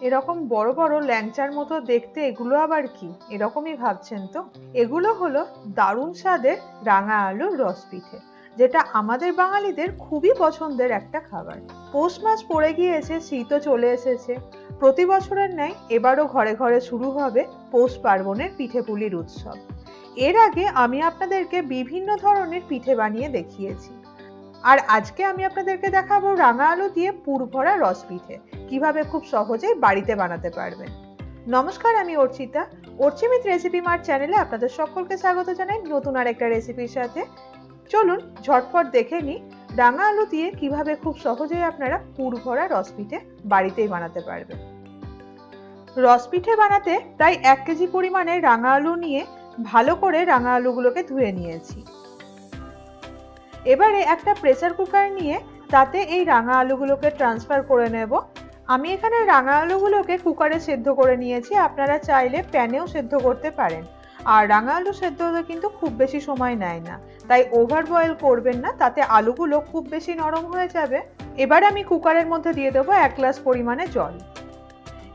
এরকম বড় বড় ল্যাংচার মতো দেখতে এগুলো আবার কি? এরকমই ভাবছেন তো? এগুলো হলো দারুণ স্বাদের রাঙা আলুর রস পিঠে, যেটা আমাদের বাঙালিদের খুবই পছন্দের একটা খাবার। পৌষ মাস পড়ে গিয়েছে, শীতও চলে এসেছে। প্রতি বছরের ন্যায় এবারও ঘরে ঘরে শুরু হবে পৌষ পার্বণের পিঠেপুলির উৎসব। এর আগে আমি আপনাদেরকে বিভিন্ন ধরনের পিঠে বানিয়ে দেখিয়েছি, আর আজকে আমি আপনাদেরকে দেখাবো রাঙা আলু দিয়ে পুর ভরা রস পিঠে, কিভাবে খুব সহজেই বাড়িতে বানাতে পারবেন। নমস্কার, আমি অর্চিতা। অর্চিমিত রেসিপি মার্ট চ্যানেলে আপনাদের সকলকে স্বাগত জানাই নতুন আর একটা রেসিপির সাথে। চলুন ঝটপট দেখে নিই রাঙা আলু দিয়ে কিভাবে খুব সহজেই আপনারা পুর ভরা রস পিঠে বাড়িতেই বানাতে পারবেন। রস পিঠে বানাতে প্রায় 1 কেজি পরিমাণে রাঙা আলু নিয়ে ভালো করে রাঙা আলুগুলোকে ধুয়ে নিয়েছি। এবারে একটা প্রেসার কুকার নিয়ে তাতে এই রাঙা আলুগুলোকে ট্রান্সফার করে নেব। আমি এখানে রাঙা আলুগুলোকে কুকারে সেদ্ধ করে নিয়েছি, আপনারা চাইলে প্যানেও সেদ্ধ করতে পারেন। আর রাঙা আলু সেদ্ধ হতে কিন্তু খুব বেশি সময় নেয় না, তাই ওভার বয়েল করবেন না, তাতে আলুগুলো খুব বেশি নরম হয়ে যাবে। এবার আমি কুকারের মধ্যে দিয়ে দেবো 1 গ্লাস পরিমাণে জল।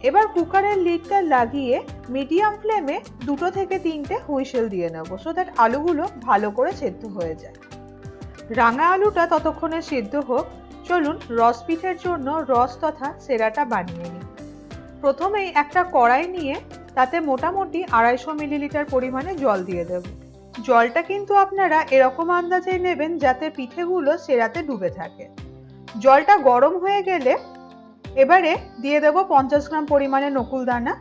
এবার কুকারের লিডটা লাগিয়ে মিডিয়াম ফ্লেমে 2 থেকে 3টে হুইসেল দিয়ে নেব, সো দ্যাট আলুগুলো ভালো করে সেদ্ধ হয়ে যায়। রাঙা আলুটা ততক্ষণে সিদ্ধ হোক, চলুন রস পিঠের জন্য রস তথা সেরাটা বানিয়ে নিই। প্রথমেই একটা কড়াই নিয়ে তাতে মোটামুটি 250 মিলিলিটার পরিমাণে জল দিয়ে দেব। জলটা কিন্তু আপনারা এরকম আন্দাজে নেবেন যাতে পিঠেগুলো সেরাতে ডুবে থাকে। জলটা গরম হয়ে গেলে এবারে দিয়ে দেব 50 গ্রাম পরিমাণে নকুলদানা।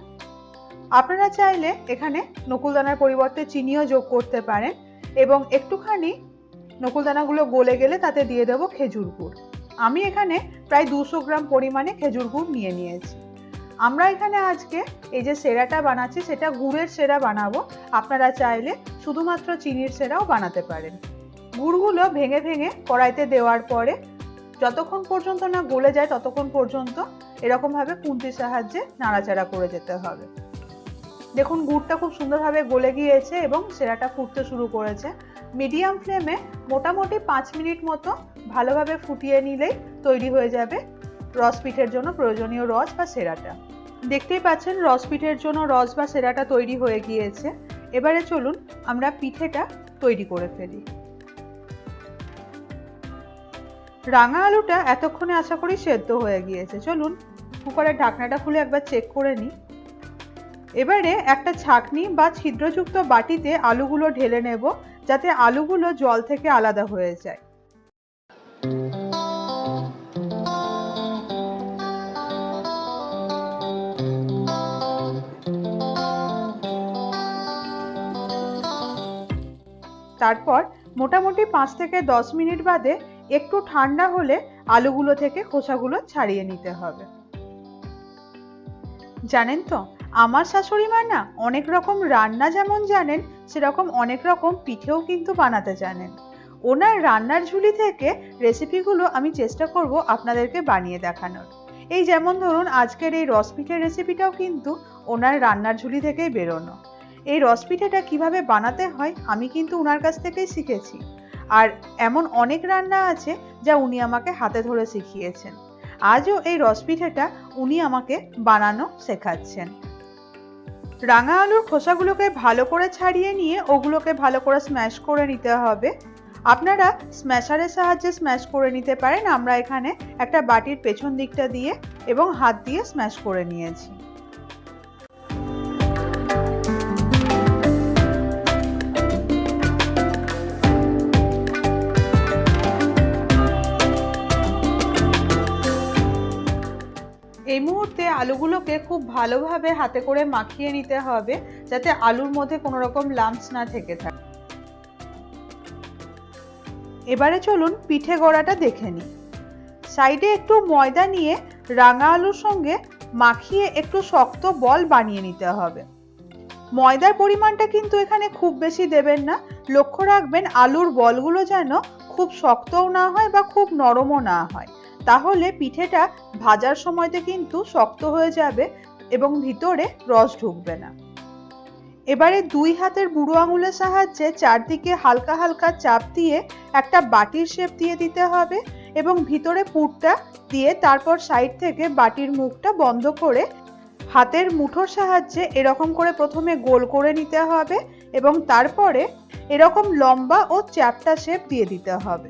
আপনারা চাইলে এখানে নকুলদানার পরিবর্তে চিনিও যোগ করতে পারেন, এবং একটুখানি নকুলদানাগুলো গলে গেলে তাতে দিয়ে দেবো খেজুর গুড়। আমি এখানে প্রায় 200 গ্রাম পরিমাণে খেজুর গুড় নিয়ে নিয়েছি। আমরা এখানে আজকে এই যে সেরাটা বানাচ্ছি সেটা গুড়ের সেরা বানাবো, আপনারা চাইলে শুধুমাত্র চিনির সেরাও বানাতে পারেন। গুড়গুলো ভেঙে ভেঙে কড়াইতে দেওয়ার পরে যতক্ষণ পর্যন্ত না গলে যায় ততক্ষণ পর্যন্ত এরকমভাবে খুন্তির সাহায্যে নাড়াচাড়া করে যেতে হবে। দেখুন গুড়টা খুব সুন্দরভাবে গলে গিয়েছে এবং সেরাটা ফুটতে শুরু করেছে। মিডিয়াম ফ্লেমে মোটামুটি 5 মিনিট মতো ভালোভাবে ফুটিয়ে নিলেই তৈরি হয়ে যাবে রস পিঠের জন্য প্রয়োজনীয় রস বা সেরাটা। দেখতেই পাচ্ছেন রস পিঠের জন্য রস বা সেরাটা তৈরি হয়ে গিয়েছে। এবারে চলুন আমরা পিঠেটা তৈরি করে ফেলি। রাঙা আলুটা এতক্ষণে আশা করি সেদ্ধ হয়ে গিয়েছে। চলুন কুকারের ঢাকনাটা খুলে একবার চেক করে নিই। এবারে একটা ছাঁকনি বা ছিদ্রযুক্ত বাটিতে আলুগুলো ঢেলে নেব, যাতে আলুগুলো জল থেকে আলাদা হয়ে যায়। তারপর মোটামুটি 5 থেকে 10 মিনিট বাদে একটু ঠান্ডা হলে আলুগুলো থেকে খোসাগুলো ছাড়িয়ে নিতে হবে। জানেন তো, আমার শাশুড়ি মা না অনেক রকম রান্না যেমন জানেন, সেরকম অনেক রকম পিঠেও কিন্তু বানাতে জানেন। ওনার রান্নার ঝুলি থেকে রেসিপিগুলো আমি চেষ্টা করব আপনাদেরকে বানিয়ে দেখানোর। এই যেমন ধরুন আজকের এই রস পিঠের রেসিপিটাও কিন্তু ওনার রান্নার ঝুলি থেকেই বেরোনো। এই রস পিঠেটা কিভাবে বানাতে হয় আমি কিন্তু ওনার কাছ থেকেই শিখেছি, আর এমন অনেক রান্না আছে যা উনি আমাকে হাতে ধরে শিখিয়েছেন। আজও এই রস পিঠেটা উনি আমাকে বানানো শেখাচ্ছেন। রাঙা আলুর খোসাগুলোকে ভালো করে ছাড়িয়ে নিয়ে ওগুলোকে ভালো করে স্ম্যাশ করে নিতে হবে। আপনারা স্ম্যাশারের সাহায্যে স্ম্যাশ করে নিতে পারেন। আমরা এখানে একটা বাটির পেছন দিকটা দিয়ে এবং হাত দিয়ে স্ম্যাশ করে নিয়েছি। এই মুহূর্তে আলুগুলোকে খুব ভালোভাবে হাতে করে মাখিয়ে নিতে হবে, যাতে আলুর মধ্যে কোনো রকম লাম্পস না থেকে থাকে। এবারে চলুন পিঠে গড়াটা দেখে নিই। সাইডে একটু ময়দা নিয়ে রাঙা আলুর সঙ্গে মাখিয়ে একটু শক্ত বল বানিয়ে নিতে হবে। ময়দার পরিমাণটা কিন্তু এখানে খুব বেশি দেবেন না। লক্ষ্য রাখবেন আলুর বলগুলো যেন খুব শক্তও না হয় বা খুব নরমও না হয়, তাহলে পিঠেটা ভাজার সময়তে কিন্তু শক্ত হয়ে যাবে এবং ভিতরে রস ঢুকবে না। এবারে 2 হাতের বুড়ো আঙুলের সাহায্যে চারদিকে হালকা হালকা চাপ দিয়ে একটা বাটির শেপ দিয়ে দিতে হবে এবং ভিতরে পুরটা দিয়ে তারপর সাইড থেকে বাটির মুখটা বন্ধ করে হাতের মুঠোর সাহায্যে এরকম করে প্রথমে গোল করে নিতে হবে এবং তারপরে এরকম লম্বা ও চ্যাপ্টা শেপ দিয়ে দিতে হবে।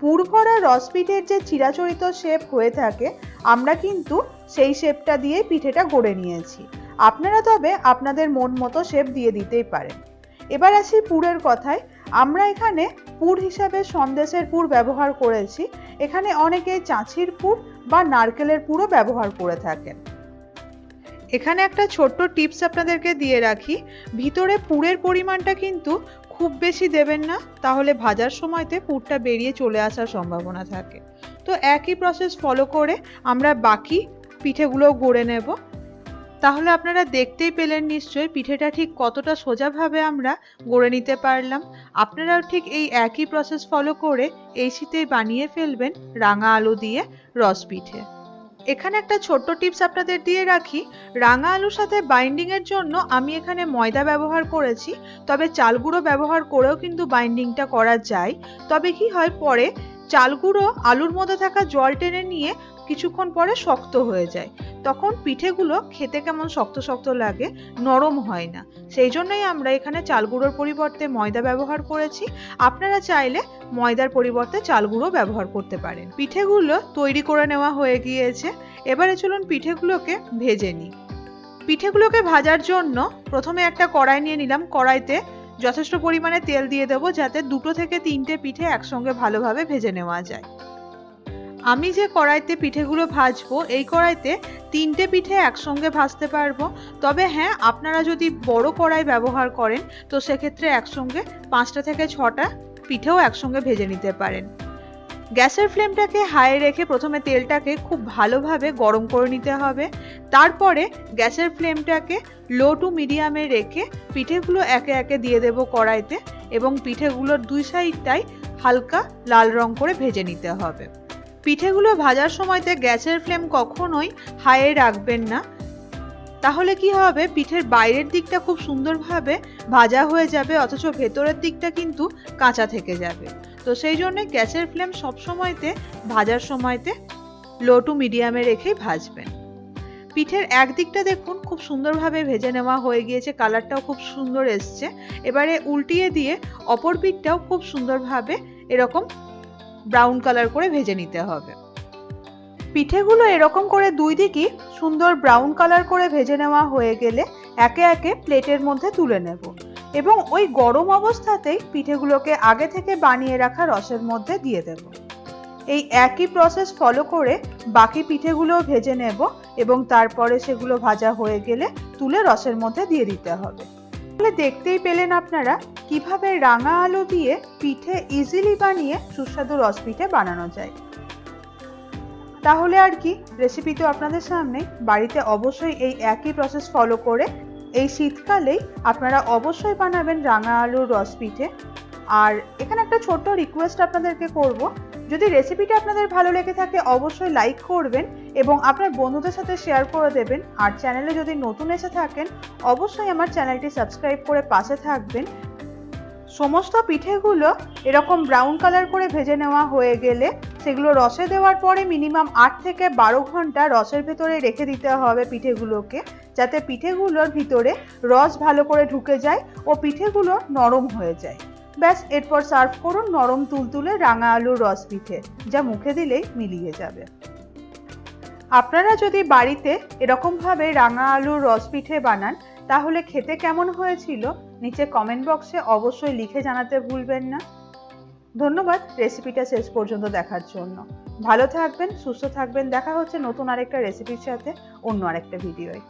পুর ভরা রস পিঠের যে চিরাচরিত শেপ হয়ে থাকে আমরা কিন্তু সেই শেপটা দিয়েই পিঠেটা গড়ে নিয়েছি। আপনারা তবে আপনাদের মন মতো শেপ দিয়ে দিতেই পারেন। এবার আসি পুরের কথায়। আমরা এখানে পুর হিসাবে সন্দেশের পুর ব্যবহার করেছি। এখানে অনেকে চাঁচির পুর বা নারকেলের পুরও ব্যবহার করে থাকেন। এখানে একটা ছোট্ট টিপস আপনাদেরকে দিয়ে রাখি, ভিতরে পুরের পরিমাণটা কিন্তু খুব বেশি দেবেন না, তাহলে ভাজার সময়তে পুরটা বেরিয়ে চলে আসার সম্ভাবনা থাকে। তো একই প্রসেস ফলো করে আমরা বাকি পিঠেগুলো গড়ে নেব। তাহলে আপনারা দেখতেই পেলেন নিশ্চয়ই পিঠেটা ঠিক কতটা সোজাভাবে আমরা গড়ে নিতে পারলাম। আপনারাও ঠিক এই একই প্রসেস ফলো করে এই শীতেই বানিয়ে ফেলবেন রাঙা আলু দিয়ে রস পিঠে। এখানে একটা ছোট্ট টিপস আপনাদের দিয়ে রাখি, রাঙা আলুর সাথে বাইন্ডিং এর জন্য আমি এখানে ময়দা ব্যবহার করেছি, তবে চাল গুঁড়ো ব্যবহার করেও কিন্তু বাইন্ডিংটা করা যায়। তবে কি হয়, পরে চাল গুঁড়ো আলুর মধ্যে থাকা জল টেনে নিয়ে কিছুক্ষণ পরে শক্ত হয়ে যায়, তখন পিঠেগুলো খেতে কেমন শক্ত শক্ত লাগে, নরম হয় না। সেই জন্যই আমরা এখানে চাল গুঁড়োর পরিবর্তে ময়দা ব্যবহার করেছি। আপনারা চাইলে ময়দার পরিবর্তে চাল গুঁড়ো ব্যবহার করতে পারেন। পিঠেগুলো তৈরি করে নেওয়া হয়ে গিয়েছে। এবারে চলুন পিঠেগুলোকে ভেজে নিই। পিঠেগুলোকে ভাজার জন্য প্রথমে একটা কড়াই নিয়ে নিলাম। কড়াইতে যথেষ্ট পরিমাণে তেল দিয়ে দেবো যাতে 2 থেকে 3টে পিঠে একসঙ্গে ভালোভাবে ভেজে নেওয়া যায়। আমি যে কড়াইতে পিঠেগুলো ভাজবো এই কড়াইতে 3টে পিঠে একসঙ্গে ভাজতে পারবো। তবে হ্যাঁ, আপনারা যদি বড় কড়াই ব্যবহার করেন তো সেক্ষেত্রে একসঙ্গে 5টা থেকে 6টা পিঠেও একসঙ্গে ভেজে নিতে পারেন। গ্যাসের ফ্লেমটাকে হাই রেখে প্রথমে তেলটাকে খুব ভালোভাবে গরম করে নিতে হবে। তারপরে গ্যাসের ফ্লেমটাকে লো টু মিডিয়ামে রেখে পিঠেগুলো একে একে দিয়ে দেব কড়াইতে এবং পিঠেগুলোর 2 সাইডটাই হালকা লাল রং করে ভেজে নিতে হবে। পিঠেগুলো ভাজার সময়তে গ্যাসের ফ্লেম কখনোই হাইয়ে রাখবেন না, তাহলে কি হবে, পিঠের বাইরের দিকটা খুব সুন্দরভাবে ভাজা হয়ে যাবে অথচ ভেতরের দিকটা কিন্তু কাঁচা থেকে যাবে। তো সেই জন্য গ্যাসের ফ্লেম সবসময়তে ভাজার সময়তে লো টু মিডিয়ামে রেখেই ভাজবেন। পিঠের একদিকটা দেখুন খুব সুন্দরভাবে ভেজে নেওয়া হয়ে গিয়েছে, কালারটাও খুব সুন্দর এসছে। এবারে উল্টিয়ে দিয়ে অপর পিঠটাও খুব সুন্দরভাবে এরকম ব্রাউন কালার করে ভেজে নিতে হবে। পিঠেগুলো এরকম করে 2 দিকই সুন্দর ব্রাউন কালার করে ভেজে নেওয়া হয়ে গেলে একে একে প্লেটের মধ্যে তুলে নেব এবং ওই গরম অবস্থাতেই পিঠেগুলোকে আগে থেকে বানিয়ে রাখা রসের মধ্যে দিয়ে দেব। এই একই প্রসেস ফলো করে বাকি পিঠেগুলোও ভেজে নেব এবং তারপরে সেগুলো ভাজা হয়ে গেলে তুলে রসের মধ্যে দিয়ে দিতে হবে। তাহলে দেখতেই পেলেন আপনারা কিভাবে রাঙা আলু দিয়ে পিঠে ইজিলি বানিয়ে সুস্বাদু রস পিঠে বানানো যায়। তাহলে আর কি, রেসিপি তো আপনাদের সামনে। বাড়িতে অবশ্যই এই একই প্রসেস ফলো করে এই শীতকালেই আপনারা অবশ্যই বানাবেন রাঙা আলুর রস পিঠে। আর এখানে একটা ছোট্ট রিকোয়েস্ট আপনাদেরকে করব, যদি রেসিপিটা আপনাদের ভালো লেগে থাকে অবশ্যই লাইক করবেন এবং আপনার বন্ধুদের সাথে শেয়ার করে দেবেন। আর চ্যানেলে যদি নতুন এসে থাকেন অবশ্যই আমার চ্যানেলটি সাবস্ক্রাইব করে পাশে থাকবেন। সমস্ত পিঠেগুলো এরকম ব্রাউন কালার করে ভেজে নেওয়া হয়ে গেলে সেগুলো রসে দেওয়ার পরে মিনিমাম 8 থেকে 12 ঘন্টা রসের ভেতরে রেখে দিতে হবে পিঠেগুলোকে, যাতে পিঠেগুলোর ভিতরে রস ভালো করে ঢুকে যায় ও পিঠেগুলো নরম হয়ে যায়। ব্যাস, এরপর সার্ভ করুন নরম তুলতুলে রাঙা আলুর রস পিঠে, যা মুখে দিলেই মিলিয়ে যাবে। আপনারা যদি বাড়িতে এরকমভাবে রাঙা আলুর রস পিঠে বানান তাহলে খেতে কেমন হয়েছিল নিচে কমেন্ট বক্সে অবশ্যই লিখে জানাতে ভুলবেন না। ধন্যবাদ রেসিপিটা শেষ পর্যন্ত দেখার জন্য। ভালো থাকবেন, সুস্থ থাকবেন। দেখা হচ্ছে নতুন আরেকটা রেসিপির সাথে অন্য আরেকটা ভিডিওয়।